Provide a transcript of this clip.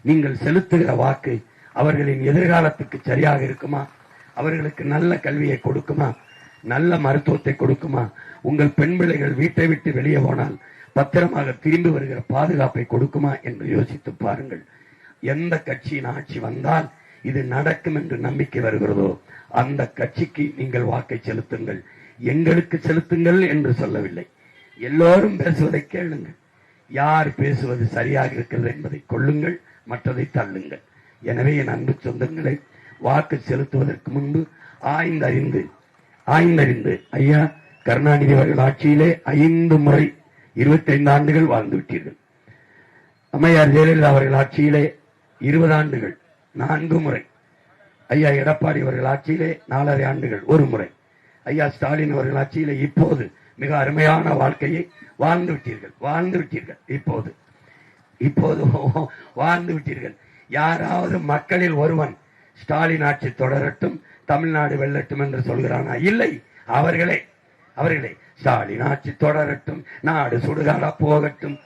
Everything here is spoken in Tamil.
நீங்கள் செலுத்துகிற வாக்கு அவர்களின் எதிர்காலத்துக்கு சரியாக இருக்குமா? அவர்களுக்கு நல்ல கல்வியை கொடுக்குமா? நல்ல மருத்துவத்தை கொடுக்குமா? உங்கள் பெண் பிள்ளைகள் வீட்டை விட்டு வெளியே போனால் பத்திரமாக திரும்பி வருகிற பாதுகாப்பை கொடுக்குமா என்று யோசித்து பாருங்கள். எந்த கட்சியின் ஆட்சி வந்தால் இது நடக்கும் என்று நம்பிக்கை வருகிறதோ அந்த கட்சிக்கு நீங்கள் வாக்கை செலுத்துங்கள். எங்களுக்கு செலுத்துங்கள் என்று சொல்லவில்லை. எல்லோரும் பேசுவதை கேளுங்கள். யார் பேசுவது சரியாக இருக்கிறது என்பதை கொள்ளுங்கள், மற்றதை தள்ளுங்கள். எனவே என் அன்பு சொந்தங்களை, வாக்கு செலுத்துவதற்கு முன்பு ஆய்ந்தறிந்து ஐயா கருணாநிதி அவர்கள் ஆட்சியிலே 5 முறை 25 ஆண்டுகள் வாழ்ந்து விட்டீர்கள். அம்மையார் ஜெயலலிதா அவர்கள் ஆட்சியிலே 20 ஆண்டுகள் 4 முறை. ஐயா எடப்பாடி அவர்கள் ஆட்சியிலே 4.5 ஆண்டுகள் 1 முறை. ஐயா ஸ்டாலின் அவர்கள் ஆட்சியிலே இப்போது மிக அருமையான வாழ்க்கையை வாழ்ந்து விட்டீர்கள். இப்போது வாழ்ந்து விட்டீர்கள். யாராவது மக்களில் ஒருவன் ஸ்டாலின் ஆட்சி தொடரட்டும், தமிழ்நாடு வெல்லட்டும் என்று சொல்கிறானா? இல்லை. அவர்களே ஸ்டாலின் ஆட்சி தொடரட்டும், நாடு சுடுகாடா போகட்டும்.